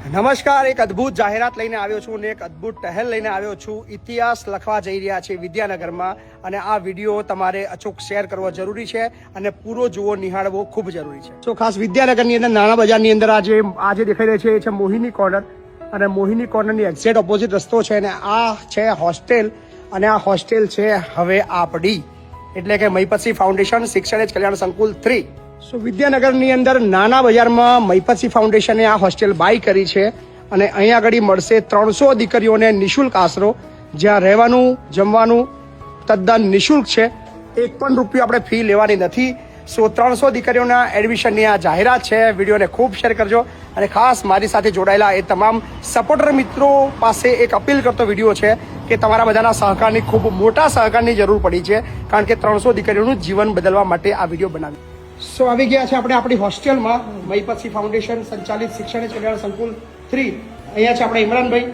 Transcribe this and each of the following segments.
નમસ્કાર, એક અદ્ભુત જાહેરાત લઈને આવ્યો છું અને એક અદ્ભુત ટહેલ લઈને આવ્યો છું. ઇતિહાસ લખવા જઈ રહ્યા છે વિદ્યાનગરમાં અને આ વિડીયો તમારે અચૂક શેર કરવો જરૂરી છે અને પૂરો જુઓ, નિહાળવો ખૂબ જરૂરી છે. તો ખાસ વિદ્યાનગરની અંદર નાના બજારની અંદર આજે દેખાઈ રહ્યો છે એ છે મોહિની કોર્નર અને મોહિની કોર્નરની એક્ઝેક્ટ ઓપોઝિટ રસ્તો છે અને આ છે હોસ્ટેલ અને આ હોસ્ટેલ છે હવે આપણી એટલે કે મહિપતસિંહ ફાઉન્ડેશન શિક્ષણ જ કલ્યાણ સંકુલ 3. સો વિદ્યાનગરની અંદર નાના બજારમાં મહિપતસિંહ ફાઉન્ડેશને આ હોસ્ટેલ બાય કરી છે અને અહીંયા આગળ મળશે 300 દીકરીઓને નિઃશુલ્ક આશરો, જ્યાં રહેવાનું જમવાનું તદ્દન નિઃશુલ્ક છે. એક પણ રૂપિયો આપણે ફી લેવાની નથી. સો 300 દીકરીઓના એડમિશનની આ જાહેરાત છે. વિડીયોને ખૂબ શેર કરજો અને ખાસ મારી સાથે જોડાયેલા એ તમામ સપોર્ટર મિત્રો પાસે એક અપીલ કરતો વિડીયો છે કે તમારા બધાના સહકારની, ખૂબ મોટા સહકારની જરૂર પડી છે, કારણ કે 300 દીકરીઓનું જીવન બદલવા માટે આ વિડીયો બનાવ્યો. સો આવી ગયા છે આપણે આપણી હોસ્ટેલમાં, મહિપતસિંહ ફાઉન્ડેશન સંચાલિત શિક્ષણ કલ્યાણ સંકુલ 3. અહીંયા છે આપણે ઇમરાનભાઈ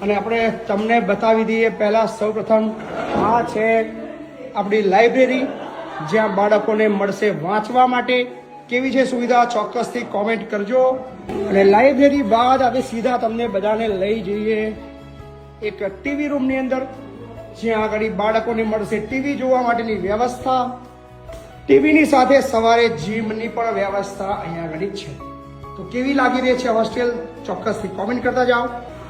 અને આપણે તમને બતાવી દઈએ પહેલાં સૌપ્રથમ આ છે આપણી લાઇબ્રેરી, જ્યાં બાળકોને મળશે વાંચવા માટે. કેવી છે સુવિધા ચોક્કસથી કોમેન્ટ કરજો. અને લાઇબ્રેરી બાદ આપણે સીધા તમને બધાને લઈ જઈએ એક ટીવી રૂમની અંદર, જ્યાં આગળ બાળકોને મળશે ટીવી જોવા માટેની વ્યવસ્થા. ટીવીની સાથે સવારે જીમની પણ વ્યવસ્થા અહીંયા આગળ છે. તો કેવી લાગી રહી છે હોસ્ટેલ ચોક્કસથી કોમેન્ટ કરતા જાઓ.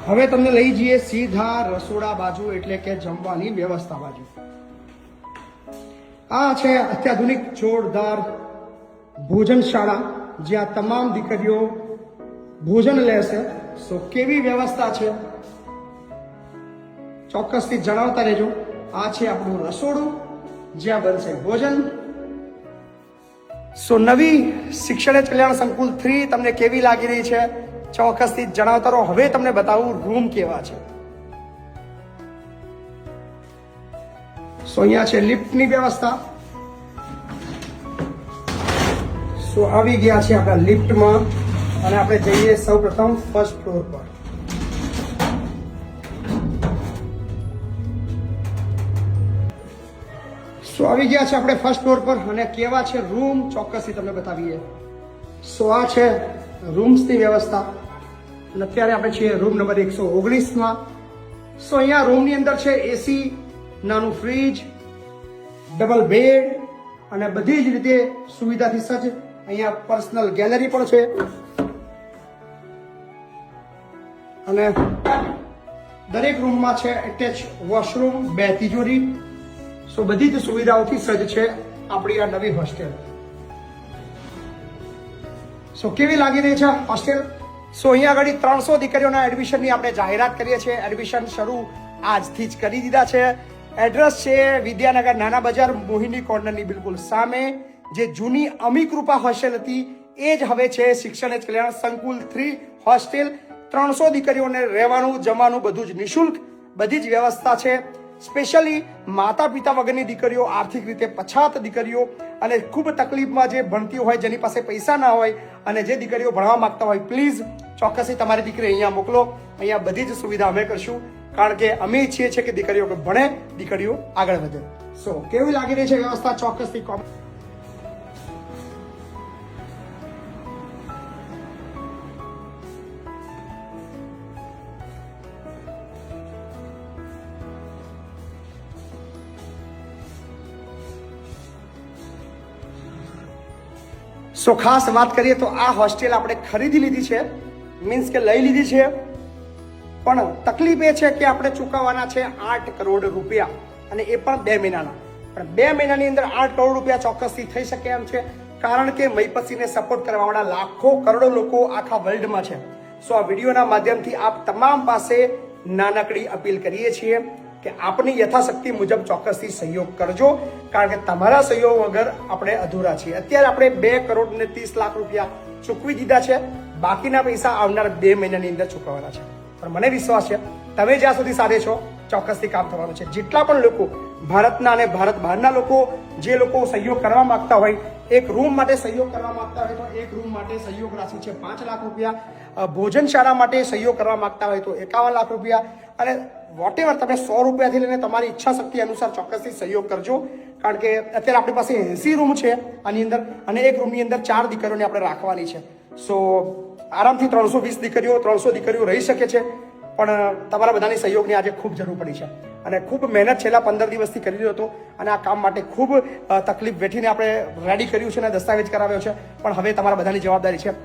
હવે તમને લઈ જઈએ સીધા રસોડા બાજુ એટલે કે જમવાની વ્યવસ્થા બાજુ. આ છે અત્યાધુનિક જોરદાર ભોજનશાળા, જ્યાં તમામ દીકરીઓ ભોજન લેશે. સો કેવી વ્યવસ્થા છે ચોક્કસથી જણાવતા રહેજો. આ છે આપણું રસોડું, જ્યાં બનશે ભોજન. સો નવી શિક્ષણ કલ્યાણ સંકુલ 3 તમને કેવી લાગી રહી છે ચોક્કસથી જણાવતા રહો. હવે તમને બતાવું રૂમ કેવા છે. સો અહીંયા છે લિફ્ટની વ્યવસ્થા. સો આવી ગયા છે આપણા લિફ્ટમાં અને આપણે જઈએ સૌ પ્રથમ ફર્સ્ટ ફ્લોર પર. સો આવી ગયા છે આપણે ફર્સ્ટ ફ્લોર પર અને કેવા છે રૂમ ચોક્કસથી તમને બતાવીએ. સો આ છે રૂમ્સની વ્યવસ્થા અને અત્યારે આપણે છીએ રૂમ નંબર 119માં. સો અહીંયા રૂમની અંદર છે એસી, નાનું ફ્રીજ, ડબલ બેડ અને બધી જ રીતે સુવિધાથી સજ્જ. અહીંયા પર્સનલ ગેલેરી પણ છે અને દરેક રૂમમાં છે એટેચ વોશરૂમ, 2 તિજોરી. સો બધી જ સુવિધાઓથી સજ્જ છે આપણી આ નવી હોસ્ટેલ. સો કેવી લાગી રહી છે હોસ્ટેલ? સો અહીંયા આગળ 300 દીકરીઓના એડમિશનની આપણે જાહેરાત કરીએ છીએ. એડમિશન શરૂ આજથી જ કરી દીધા છે. એડ્રેસ છે વિદ્યાનગર નાના બજાર મોહિની કોર્નરની બિલકુલ સામે. જે જૂની અમીકૃપા હોસ્ટેલ હતી એ જ હવે છે શિક્ષણ કલ્યાણ સંકુલ 3 હોસ્ટેલ. 300 દીકરીઓને રહેવાનું જમવાનું બધું જ નિઃશુલ્ક, બધી જ વ્યવસ્થા છે. સ્પેશિયલી માતા પિતા વગરની દીકરીઓ, આર્થિક રીતે પછાત દીકરીઓ અને ખૂબ તકલીફમાં જે ભણતી હોય, જેની પાસે પૈસા ના હોય અને જે દીકરીઓ ભણવા માંગતા હોય, પ્લીઝ ચોક્કસથી તમારી દીકરી અહીંયા મોકલો. અહીંયા બધી જ સુવિધા અમે કરશું, કારણ કે અમે ઈચ્છીએ છીએ કે દીકરીઓ ભણે, દીકરીઓ આગળ વધે. સો કેવી લાગી રહી છે વ્યવસ્થા ચોક્કસથી કોમેન્ટ. સો ખાસ વાત કરીએ તો આ હોસ્ટેલ આપણે ખરીદી લીધી છે, મીન્સ કે લઈ લીધી છે, પણ તકલીફ એ છે કે આપણે ચૂકવવાના છે 8 કરોડ રૂપિયા અને એ પણ 2 મહિનાના. પણ 2 મહિનાની અંદર 8 કરોડ રૂપિયા ચોક્કસથી થઈ શકે એમ છે, કારણ કે મહિપતસિંહને સપોર્ટ કરવાવાળા લાખો કરોડો લોકો આખા વર્લ્ડમાં છે. સો આ વિડીયોના માધ્યમથી આપ તમામ પાસે નાનકડી અપીલ કરીએ છીએ કે આપની યથાશક્તિ મુજબ ચોક્કસથી સહયોગ કરજો, કારણ કે તમારા સહયોગ વગર આપણે અધૂરા છીએ. અત્યારે આપણે 2 કરોડ ને 30 લાખ રૂપિયા ચૂકવી દીધા છે. બાકીના પૈસા આવનાર 2 મહિનાની અંદર ચૂકવવાના છે. પણ મને વિશ્વાસ છે તમે જ્યાં સુધી સાથે છો ચોક્કસથી કામ થવાનું છે. જેટલા પણ લોકો ભારતના અને ભારત બહારના લોકો, જે લોકો સહયોગ કરવા માંગતા હોય, એક રૂમ માટે સહયોગ કરવા માંગતા હોય તો એક રૂમ માટે સહયોગ રાશિ છે 5 લાખ રૂપિયા. ભોજનશાળા માટે સહયોગ કરવા માંગતા હોય તો 51 લાખ રૂપિયા. અને વોટેવર તમે 100 રૂપિયાથી લઈને તમારી ઈચ્છા શક્તિ અનુસાર ચોક્કસથી સહયોગ કરજો, કારણ કે અત્યારે આપણી પાસે 80 રૂમ છે આની અંદર અને એક રૂમની અંદર 4 દીકરીઓને આપણે રાખવાની છે. સો આરામથી 320 દીકરીઓ 300 દીકરીઓ રહી શકે છે, પણ તમારા બધાની સહયોગની આજે ખૂબ જરૂર પડી છે અને ખૂબ મહેનત છેલ્લા 15 દિવસથી કરી રહ્યો હતો અને આ કામ માટે ખૂબ તકલીફ વેઠીને આપણે રેડી કર્યું છે અને દસ્તાવેજ કરાવ્યો છે, પણ હવે તમારા બધાની જવાબદારી છે.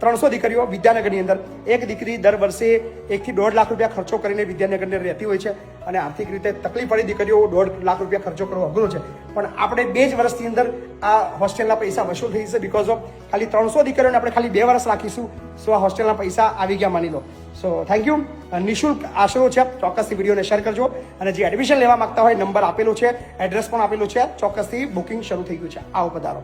300 દીકરીઓ વિદ્યાનગરની અંદર, એક દીકરી દર વર્ષે 1 થી 1.5 લાખ રૂપિયા ખર્ચો કરીને વિદ્યાનગરની રહેતી હોય છે અને આર્થિક રીતે તકલીફવાળી દીકરીઓ 1.5 લાખ રૂપિયા ખર્ચો કરવો અઘરો છે, પણ આપણે 2 જ વર્ષની અંદર આ હોસ્ટેલના પૈસા વસૂલ થઈ જશે. બીકોઝ ઓફ ખાલી 300 દીકરીઓને આપણે ખાલી 2 વર્ષ રાખીશું, સો આ હોસ્ટેલના પૈસા આવી ગયા માની લો. So thank you. નિઃશુલ્ક આશરો છે, ચોક્કસથી વિડીયોને શેર કરજો અને જે એડમિશન લેવા માંગતા હોય નંબર આપેલો છે, એડ્રેસ પણ આપેલું છે, ચોક્કસથી બુકિંગ શરૂ થઈ ગયું છે. આવો પધારો.